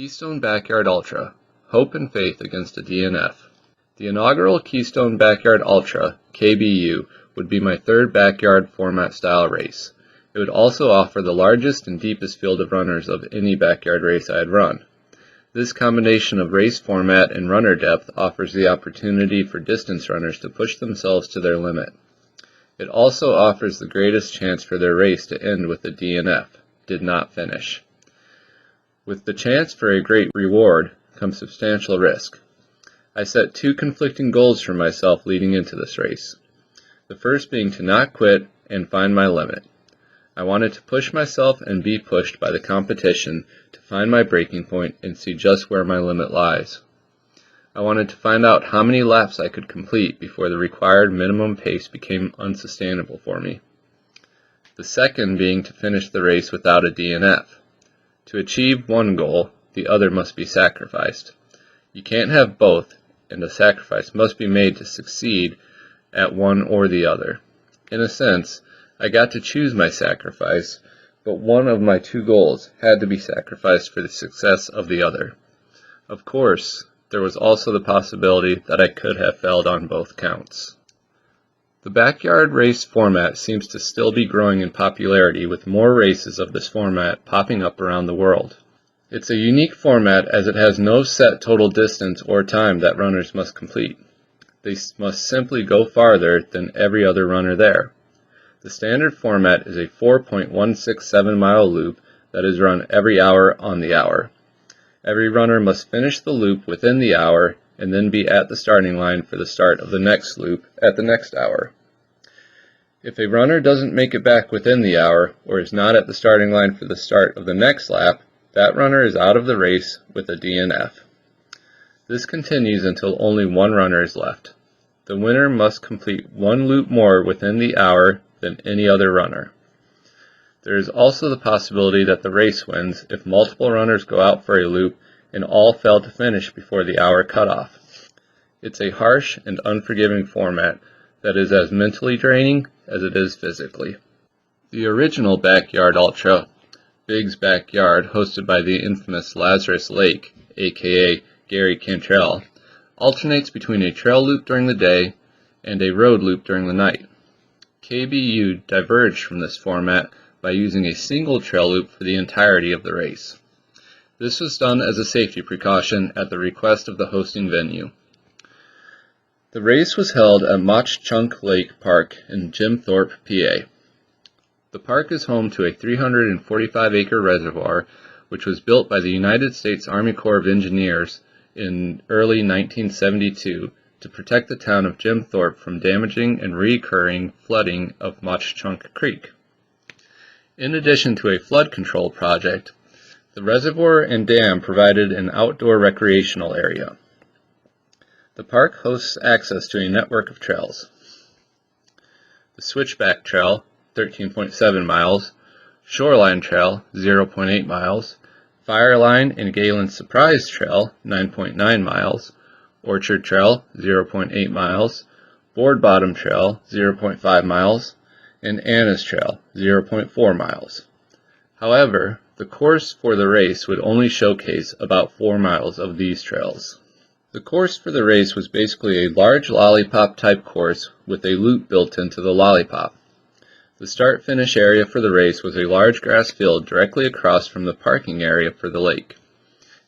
Keystone Backyard Ultra, Hope and Faith Against a DNF. The inaugural Keystone Backyard Ultra, KBU, would be my third backyard format style race. It would also offer the largest and deepest field of runners of any backyard race I had run. This combination of race format and runner depth offers the opportunity for distance runners to push themselves to their limit. It also offers the greatest chance for their race to end with a DNF, did not finish. With the chance for a great reward comes substantial risk. I set two conflicting goals for myself leading into this race. The first being to not quit and find my limit. I wanted to push myself and be pushed by the competition to find my breaking point and see just where my limit lies. I wanted to find out how many laps I could complete before the required minimum pace became unsustainable for me. The second being to finish the race without a DNF. To achieve one goal, the other must be sacrificed. You can't have both, and a sacrifice must be made to succeed at one or the other. In a sense, I got to choose my sacrifice, but one of my two goals had to be sacrificed for the success of the other. Of course, there was also the possibility that I could have failed on both counts. The backyard race format seems to still be growing in popularity, with more races of this format popping up around the world. It's a unique format as it has no set total distance or time that runners must complete. They must simply go farther than every other runner there. The standard format is a 4.167 mile loop that is run every hour on the hour. Every runner must finish the loop within the hour and then be at the starting line for the start of the next loop at the next hour. If a runner doesn't make it back within the hour or is not at the starting line for the start of the next lap, that runner is out of the race with a DNF. This continues until only one runner is left. The winner must complete one loop more within the hour than any other runner. There is also the possibility that the race wins if multiple runners go out for a loop and all fail to finish before the hour cutoff. It's a harsh and unforgiving format that is as mentally draining as it is physically. The original Backyard Ultra, Big's Backyard, hosted by the infamous Lazarus Lake, aka Gary Cantrell, alternates between a trail loop during the day and a road loop during the night. KBU diverged from this format by using a single trail loop for the entirety of the race. This was done as a safety precaution at the request of the hosting venue. The race was held at Mauch Chunk Lake Park in Jim Thorpe, PA. The park is home to a 345-acre reservoir which was built by the United States Army Corps of Engineers in early 1972 to protect the town of Jim Thorpe from damaging and recurring flooding of Mauch Chunk Creek. In addition to a flood control project, the reservoir and dam provided an outdoor recreational area. The park hosts access to a network of trails. The Switchback Trail, 13.7 miles, Shoreline Trail, 0.8 miles, Fireline and Galen Surprise Trail, 9.9 miles, Orchard Trail, 0.8 miles, Board Bottom Trail, 0.5 miles, and Anna's Trail, 0.4 miles. However, the course for the race would only showcase about 4 miles of these trails. The course for the race was basically a large lollipop-type course with a loop built into the lollipop. The start-finish area for the race was a large grass field directly across from the parking area for the lake.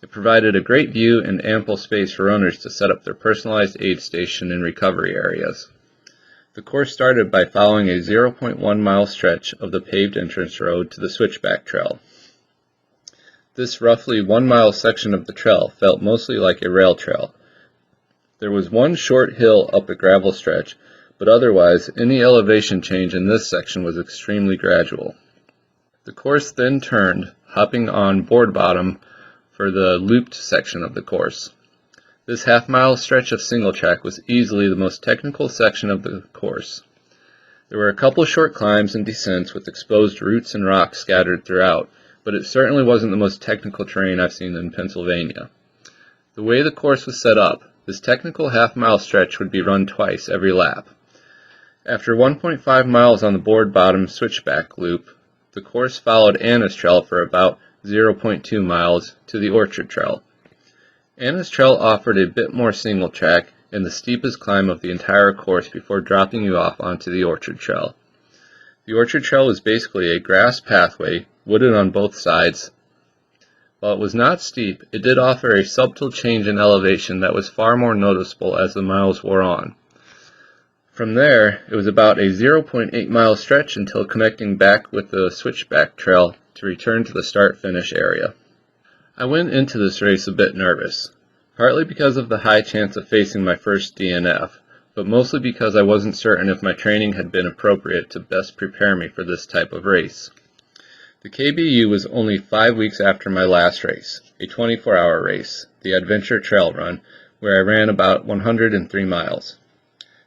It provided a great view and ample space for runners to set up their personalized aid station and recovery areas. The course started by following a 0.1 mile stretch of the paved entrance road to the Switchback Trail. This roughly 1 mile section of the trail felt mostly like a rail trail. There was one short hill up a gravel stretch, but otherwise any elevation change in this section was extremely gradual. The course then turned, hopping on Board Bottom for the looped section of the course. This half-mile stretch of single track was easily the most technical section of the course. There were a couple short climbs and descents with exposed roots and rocks scattered throughout, but it certainly wasn't the most technical terrain I've seen in Pennsylvania. The way the course was set up, this technical half-mile stretch would be run twice every lap. After 1.5 miles on the Board Bottom Switchback loop, the course followed Anna's Trail for about 0.2 miles, to the Orchard Trail. Anna's Trail offered a bit more single track and the steepest climb of the entire course before dropping you off onto the Orchard Trail. The Orchard Trail was basically a grass pathway, wooded on both sides. While it was not steep, it did offer a subtle change in elevation that was far more noticeable as the miles wore on. From there, it was about a 0.8 mile stretch until connecting back with the switchback trail to return to the start-finish area. I went into this race a bit nervous, partly because of the high chance of facing my first DNF, but mostly because I wasn't certain if my training had been appropriate to best prepare me for this type of race. The KBU was only 5 weeks after my last race, a 24-hour race, the Adventure Trail Run, where I ran about 103 miles.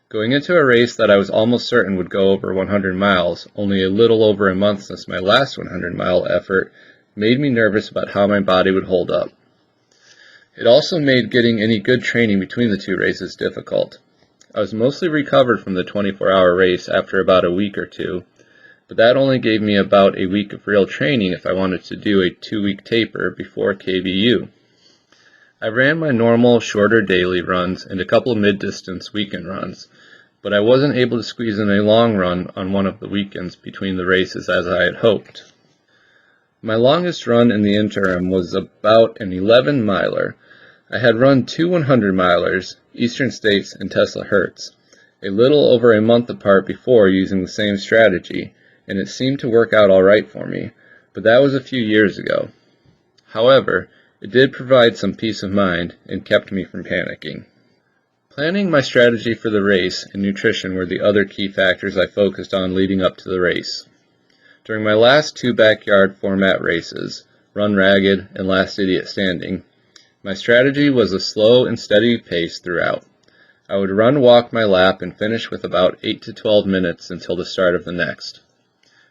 Going into a race that I was almost certain would go over 100 miles, only a little over a month since my last 100-mile effort, made me nervous about how my body would hold up. It also made getting any good training between the two races difficult. I was mostly recovered from the 24-hour race after about a week or two, but that only gave me about a week of real training if I wanted to do a 2-week taper before KBU. I ran my normal, shorter daily runs and a couple of mid-distance weekend runs, but I wasn't able to squeeze in a long run on one of the weekends between the races as I had hoped. My longest run in the interim was about an 11-miler. I had run 2 100-milers, Eastern States and Tesla Hertz, a little over a month apart before using the same strategy, and it seemed to work out alright for me, but that was a few years ago. However, it did provide some peace of mind and kept me from panicking. Planning my strategy for the race and nutrition were the other key factors I focused on leading up to the race. During my last 2 backyard format races, Run Ragged and Last Idiot Standing, my strategy was a slow and steady pace throughout. I would run-walk my lap and finish with about 8 to 12 minutes until the start of the next.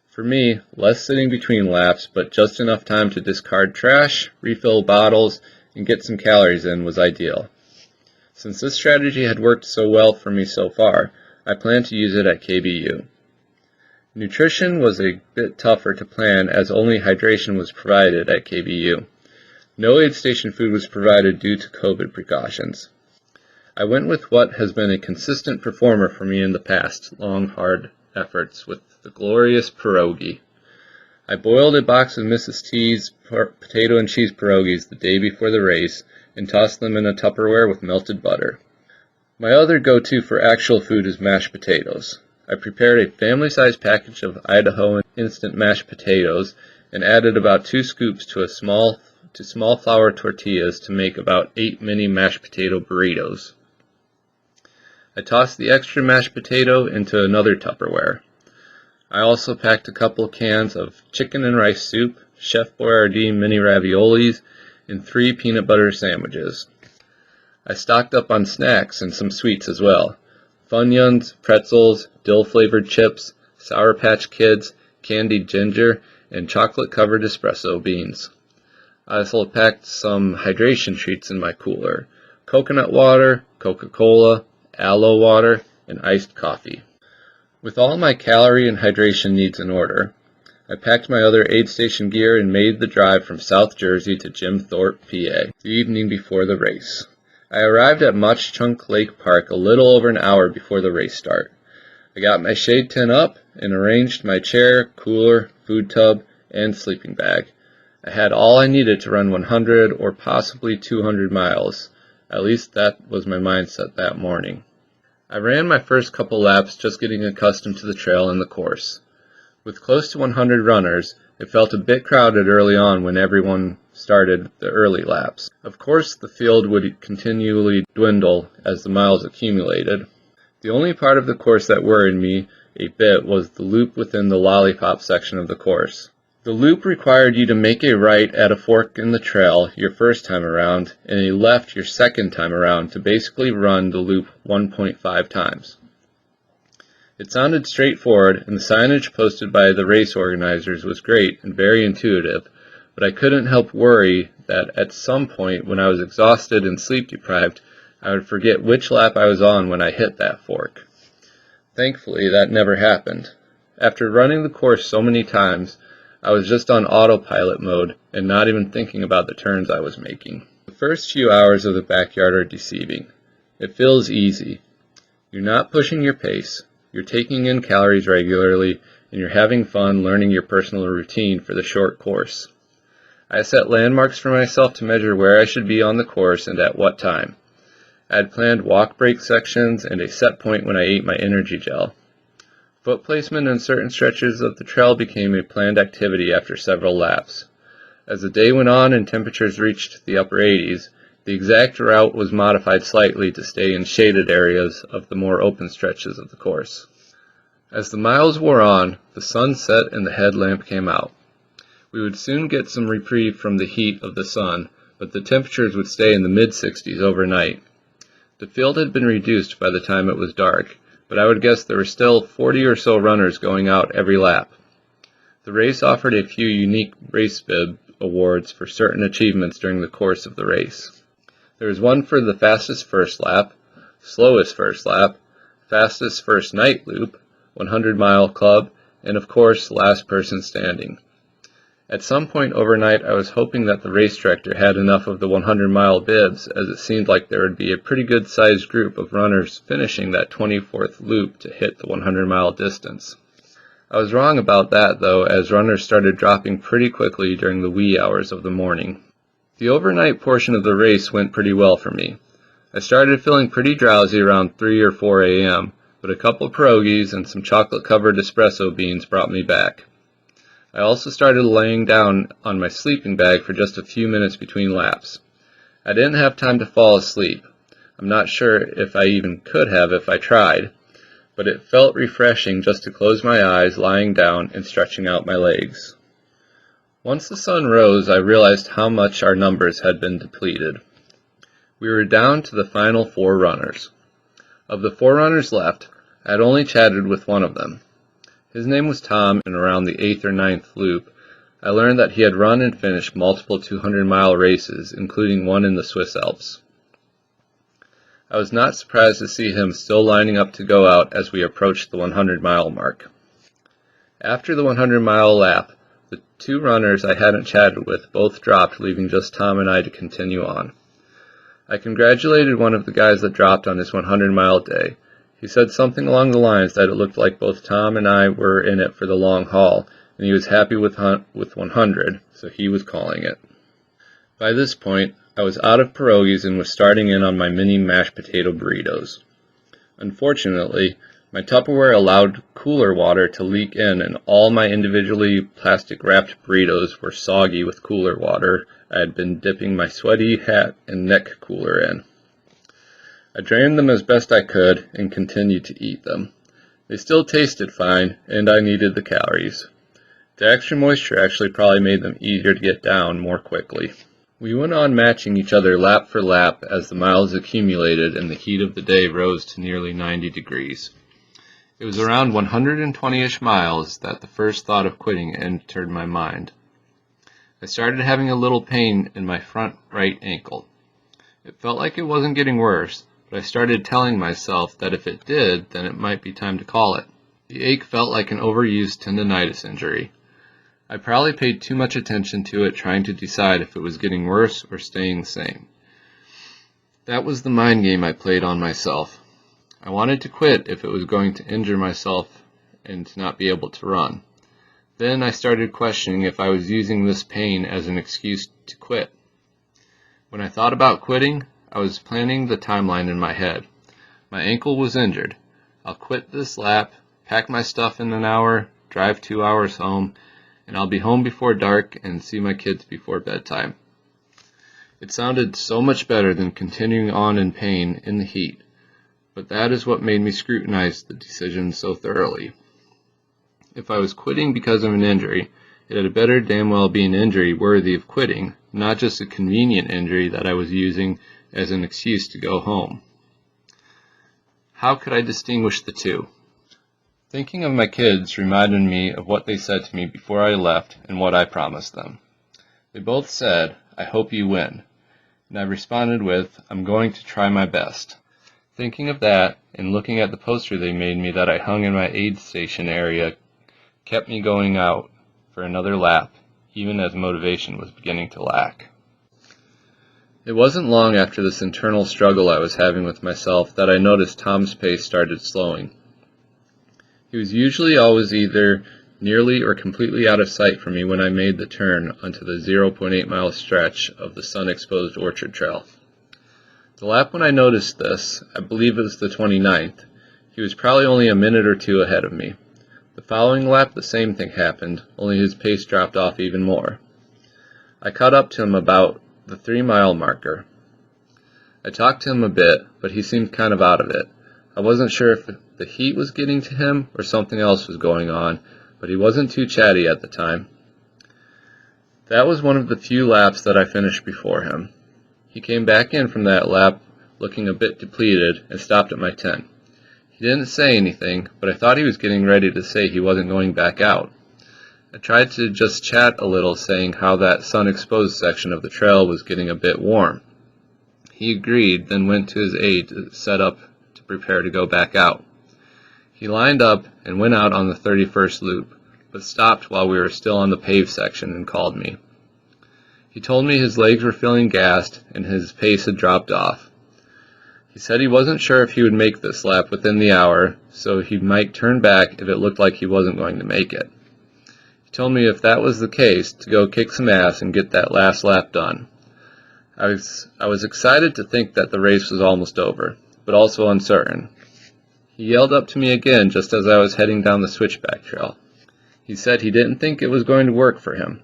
For me, less sitting between laps, but just enough time to discard trash, refill bottles, and get some calories in was ideal. Since this strategy had worked so well for me so far, I planned to use it at KBU. Nutrition was a bit tougher to plan as only hydration was provided at KBU. No aid station food was provided due to COVID precautions. I went with what has been a consistent performer for me in the past, long, hard efforts, with the glorious pierogi. I boiled a box of Mrs. T's potato and cheese pierogies the day before the race and tossed them in a Tupperware with melted butter. My other go-to for actual food is mashed potatoes. I prepared a family-sized package of Idaho instant mashed potatoes and added about 2 scoops to small flour tortillas to make about 8 mini mashed potato burritos. I tossed the extra mashed potato into another Tupperware. I also packed a couple cans of chicken and rice soup, Chef Boyardee mini raviolis, and 3 peanut butter sandwiches. I stocked up on snacks and some sweets as well. Funyuns, pretzels, dill-flavored chips, Sour Patch Kids, candied ginger, and chocolate-covered espresso beans. I also packed some hydration treats in my cooler: coconut water, Coca-Cola, aloe water, and iced coffee. With all my calorie and hydration needs in order, I packed my other aid station gear and made the drive from South Jersey to Jim Thorpe, PA, the evening before the race. I arrived at Mauch Chunk Lake Park a little over an hour before the race start. I got my shade tent up and arranged my chair, cooler, food tub, and sleeping bag. I had all I needed to run 100 or possibly 200 miles. At least that was my mindset that morning. I ran my first couple laps just getting accustomed to the trail and the course. With close to 100 runners, it felt a bit crowded early on when everyone started the early laps. Of course, the field would continually dwindle as the miles accumulated. The only part of the course that worried me a bit was the loop within the lollipop section of the course. The loop required you to make a right at a fork in the trail your first time around and a left your second time around to basically run the loop 1.5 times. It sounded straightforward, and the signage posted by the race organizers was great and very intuitive, but I couldn't help worry that at some point when I was exhausted and sleep deprived, I would forget which lap I was on when I hit that fork. Thankfully, that never happened. After running the course so many times, I was just on autopilot mode and not even thinking about the turns I was making. The first few hours of the backyard are deceiving. It feels easy. You're not pushing your pace, you're taking in calories regularly, and you're having fun learning your personal routine for the short course. I set landmarks for myself to measure where I should be on the course and at what time. I had planned walk break sections and a set point when I ate my energy gel. Foot placement in certain stretches of the trail became a planned activity after several laps. As the day went on and temperatures reached the upper 80s, the exact route was modified slightly to stay in shaded areas of the more open stretches of the course. As the miles wore on, the sun set and the headlamp came out. We would soon get some reprieve from the heat of the sun, but the temperatures would stay in the mid-60s overnight. The field had been reduced by the time it was dark, but I would guess there were still 40 or so runners going out every lap. The race offered a few unique race Bib Awards for certain achievements during the course of the race. There was one for the fastest first lap, slowest first lap, fastest first night loop, 100-mile club, and of course last person standing. At some point overnight I was hoping that the race director had enough of the 100-mile bibs, as it seemed like there would be a pretty good sized group of runners finishing that 24th loop to hit the 100-mile distance. I was wrong about that though, as runners started dropping pretty quickly during the wee hours of the morning. The overnight portion of the race went pretty well for me. I started feeling pretty drowsy around 3 or 4 a.m., but a couple pierogies and some chocolate-covered espresso beans brought me back. I also started laying down on my sleeping bag for just a few minutes between laps. I didn't have time to fall asleep. I'm not sure if I even could have if I tried, but it felt refreshing just to close my eyes lying down and stretching out my legs. Once the sun rose, I realized how much our numbers had been depleted. We were down to the final 4 runners. Of the 4 runners left, I had only chatted with one of them. His name was Tom, and around the 8th or 9th loop, I learned that he had run and finished multiple 200-mile races, including one in the Swiss Alps. I was not surprised to see him still lining up to go out as we approached the 100-mile mark. After the 100-mile lap, the 2 runners I hadn't chatted with both dropped, leaving just Tom and I to continue on. I congratulated one of the guys that dropped on his 100-mile day. He said something along the lines that it looked like both Tom and I were in it for the long haul, and he was happy with 100, so he was calling it. By this point, I was out of pierogies and was starting in on my mini mashed potato burritos. Unfortunately, my Tupperware allowed cooler water to leak in, and all my individually plastic-wrapped burritos were soggy with cooler water I had been dipping my sweaty hat and neck cooler in. I drained them as best I could and continued to eat them. They still tasted fine, and I needed the calories. The extra moisture actually probably made them easier to get down more quickly. We went on matching each other lap for lap as the miles accumulated and the heat of the day rose to nearly 90 degrees. It was around 120-ish miles that the first thought of quitting entered my mind. I started having a little pain in my front right ankle. It felt like it wasn't getting worse, but I started telling myself that if it did, then it might be time to call it. The ache felt like an overused tendonitis injury. I probably paid too much attention to it, trying to decide if it was getting worse or staying the same. That was the mind game I played on myself. I wanted to quit if it was going to injure myself and to not be able to run. Then I started questioning if I was using this pain as an excuse to quit. When I thought about quitting, I was planning the timeline in my head. My ankle was injured. I'll quit this lap, pack my stuff in an hour, drive 2 hours home, and I'll be home before dark and see my kids before bedtime. It sounded so much better than continuing on in pain in the heat, but that is what made me scrutinize the decision so thoroughly. If I was quitting because of an injury, it had better damn well be an injury worthy of quitting, not just a convenient injury that I was using as an excuse to go home. How could I distinguish the two? Thinking of my kids reminded me of what they said to me before I left and what I promised them. They both said, "I hope you win," and I responded with, "I'm going to try my best." Thinking of that and looking at the poster they made me that I hung in my aid station area kept me going out for another lap, even as motivation was beginning to lack. It wasn't long after this internal struggle I was having with myself that I noticed Tom's pace started slowing. He was usually always either nearly or completely out of sight for me when I made the turn onto the 0.8 mile stretch of the sun-exposed orchard trail. The lap when I noticed this, I believe it was the 29th, he was probably only a minute or two ahead of me. The following lap the same thing happened, only his pace dropped off even more. I caught up to him about the 3 mile marker. I talked to him a bit, but he seemed kind of out of it. I wasn't sure if the heat was getting to him or something else was going on, but he wasn't too chatty at the time. That was one of the few laps that I finished before him. He came back in from that lap looking a bit depleted and stopped at my tent. He didn't say anything, but I thought he was getting ready to say he wasn't going back out. I tried to just chat a little, saying how that sun-exposed section of the trail was getting a bit warm. He agreed, then went to his aide to set up to prepare to go back out. He lined up and went out on the 31st loop, but stopped while we were still on the paved section and called me. He told me his legs were feeling gassed and his pace had dropped off. He said he wasn't sure if he would make this lap within the hour, so he might turn back if it looked like he wasn't going to make it. He told me if that was the case, to go kick some ass and get that last lap done. I was excited to think that the race was almost over, but also uncertain. He yelled up to me again just as I was heading down the switchback trail. He said he didn't think it was going to work for him.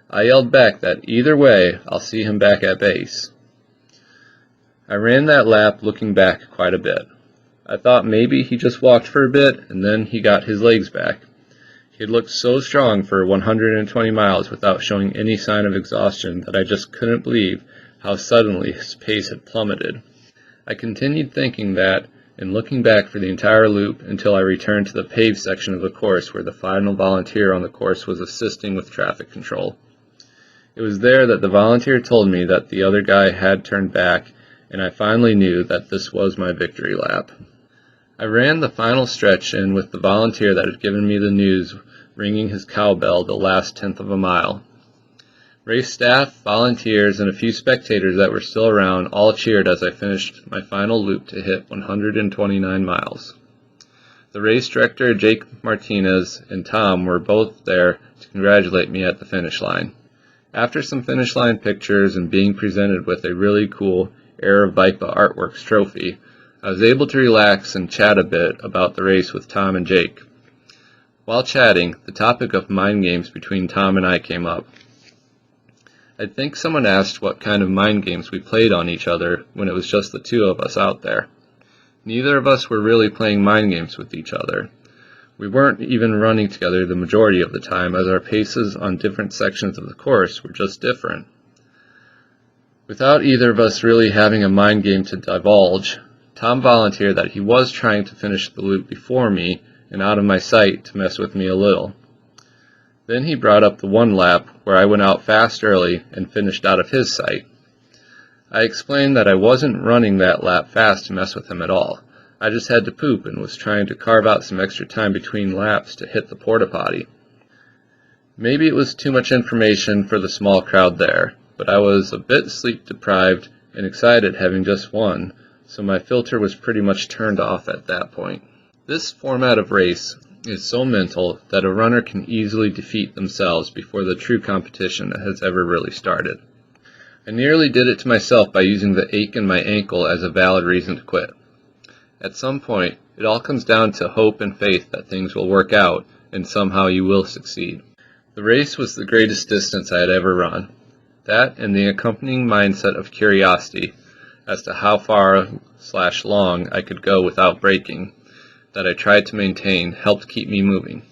I yelled back that either way, I'll see him back at base. I ran that lap looking back quite a bit. I thought maybe he just walked for a bit and then he got his legs back. He had looked so strong for 120 miles without showing any sign of exhaustion that I just couldn't believe how suddenly his pace had plummeted. I continued thinking that, and looking back for the entire loop until I returned to the paved section of the course where the final volunteer on the course was assisting with traffic control. It was there that the volunteer told me that the other guy had turned back, and I finally knew that this was my victory lap. I ran the final stretch in with the volunteer that had given me the news ringing his cowbell the last 10th of a mile. Race staff, volunteers, and a few spectators that were still around all cheered as I finished my final loop to hit 129 miles. The race director, Jake Martinez, and Tom were both there to congratulate me at the finish line. After some finish line pictures and being presented with a really cool Era Vipa Artworks trophy, I was able to relax and chat a bit about the race with Tom and Jake. While chatting, the topic of mind games between Tom and I came up. I think someone asked what kind of mind games we played on each other when it was just the two of us out there. Neither of us were really playing mind games with each other. We weren't even running together the majority of the time, as our paces on different sections of the course were just different. Without either of us really having a mind game to divulge, Tom volunteered that he was trying to finish the loop before me and out of my sight to mess with me a little. Then he brought up the one lap where I went out fast early and finished out of his sight. I explained that I wasn't running that lap fast to mess with him at all. I just had to poop and was trying to carve out some extra time between laps to hit the porta potty. Maybe it was too much information for the small crowd there, but I was a bit sleep deprived and excited having just won, so my filter was pretty much turned off at that point. This format of race is so mental that a runner can easily defeat themselves before the true competition has ever really started. I nearly did it to myself by using the ache in my ankle as a valid reason to quit. At some point, it all comes down to hope and faith that things will work out and somehow you will succeed. The race was the greatest distance I had ever run. That and the accompanying mindset of curiosity as to how far/long I could go without breaking that I tried to maintain helped keep me moving.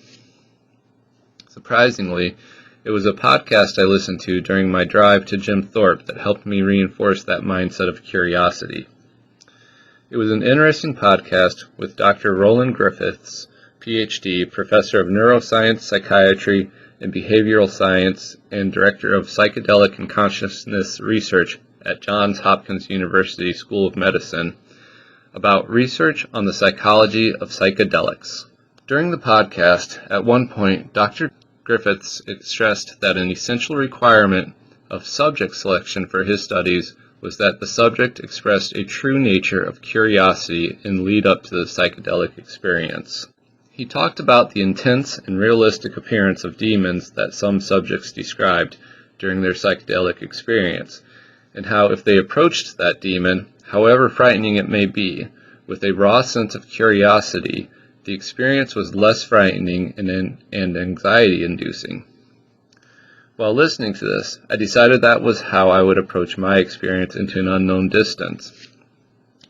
Surprisingly, it was a podcast I listened to during my drive to Jim Thorpe that helped me reinforce that mindset of curiosity. It was an interesting podcast with Dr. Roland Griffiths, PhD, Professor of Neuroscience, Psychiatry, and Behavioral Science, and Director of Psychedelic and Consciousness Research at Johns Hopkins University School of Medicine, about research on the psychology of psychedelics. During the podcast, at one point, Dr. Griffiths stressed that an essential requirement of subject selection for his studies was that the subject expressed a true nature of curiosity in lead up to the psychedelic experience. He talked about the intense and realistic appearance of demons that some subjects described during their psychedelic experience, and how if they approached that demon, however frightening it may be, with a raw sense of curiosity, the experience was less frightening and anxiety-inducing. While listening to this, I decided that was how I would approach my experience into an unknown distance,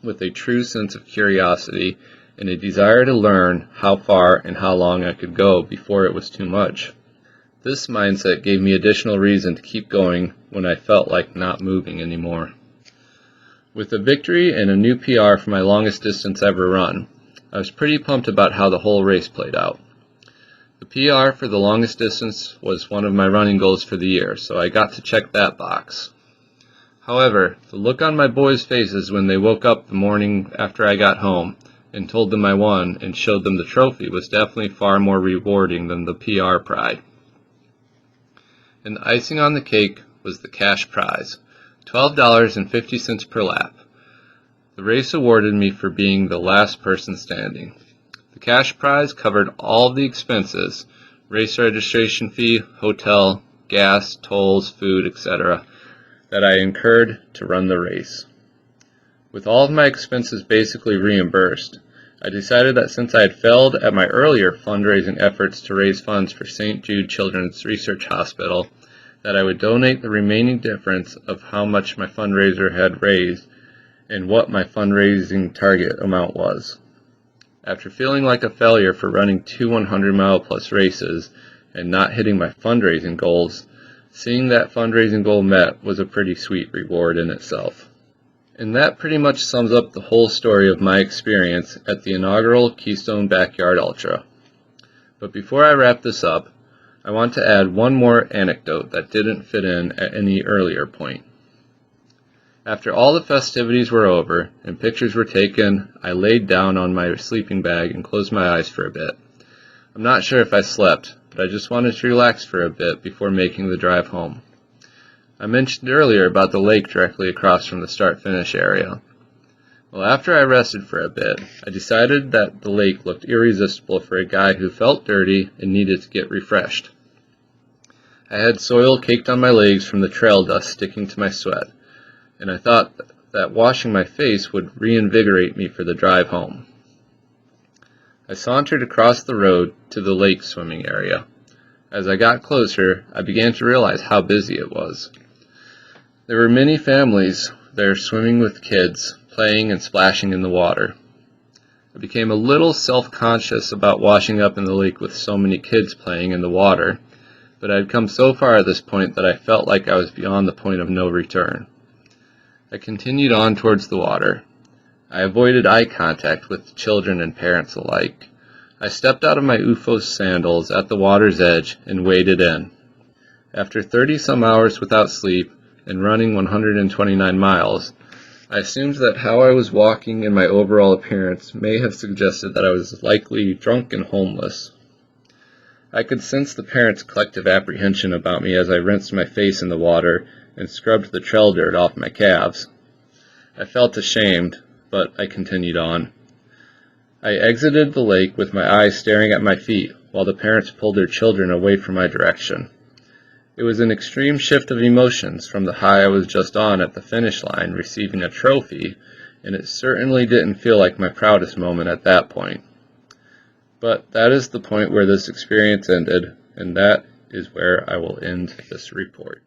with a true sense of curiosity and a desire to learn how far and how long I could go before it was too much. This mindset gave me additional reason to keep going when I felt like not moving anymore. With a victory and a new PR for my longest distance ever run, I was pretty pumped about how the whole race played out. The PR for the longest distance was one of my running goals for the year, so I got to check that box. However, the look on my boys' faces when they woke up the morning after I got home and told them I won and showed them the trophy was definitely far more rewarding than the PR pride. And the icing on the cake was the cash prize, $12.50 per lap. The race awarded me for being the last person standing. The cash prize covered all of the expenses, race registration fee, hotel, gas, tolls, food, etc., that I incurred to run the race. With all of my expenses basically reimbursed, I decided that since I had failed at my earlier fundraising efforts to raise funds for St. Jude Children's Research Hospital, that I would donate the remaining difference of how much my fundraiser had raised and what my fundraising target amount was. After feeling like a failure for running 2 100-mile-plus races and not hitting my fundraising goals, seeing that fundraising goal met was a pretty sweet reward in itself. And that pretty much sums up the whole story of my experience at the inaugural Keystone Backyard Ultra. But before I wrap this up, I want to add one more anecdote that didn't fit in at any earlier point. After all the festivities were over and pictures were taken, I laid down on my sleeping bag and closed my eyes for a bit. I'm not sure if I slept, but I just wanted to relax for a bit before making the drive home. I mentioned earlier about the lake directly across from the start-finish area. Well, after I rested for a bit, I decided that the lake looked irresistible for a guy who felt dirty and needed to get refreshed. I had soil caked on my legs from the trail dust sticking to my sweat, and I thought that washing my face would reinvigorate me for the drive home. I sauntered across the road to the lake swimming area. As I got closer, I began to realize how busy it was. There were many families there swimming with kids, playing and splashing in the water. I became a little self-conscious about washing up in the lake with so many kids playing in the water, but I had come so far at this point that I felt like I was beyond the point of no return. I continued on towards the water. I avoided eye contact with children and parents alike. I stepped out of my UFO sandals at the water's edge and waded in. After 30-some hours without sleep and running 129 miles, I assumed that how I was walking and my overall appearance may have suggested that I was likely drunk and homeless. I could sense the parents' collective apprehension about me as I rinsed my face in the water and scrubbed the trail dirt off my calves. I felt ashamed, but I continued on. I exited the lake with my eyes staring at my feet while the parents pulled their children away from my direction. It was an extreme shift of emotions from the high I was just on at the finish line receiving a trophy, and it certainly didn't feel like my proudest moment at that point. But that is the point where this experience ended, and that is where I will end this report.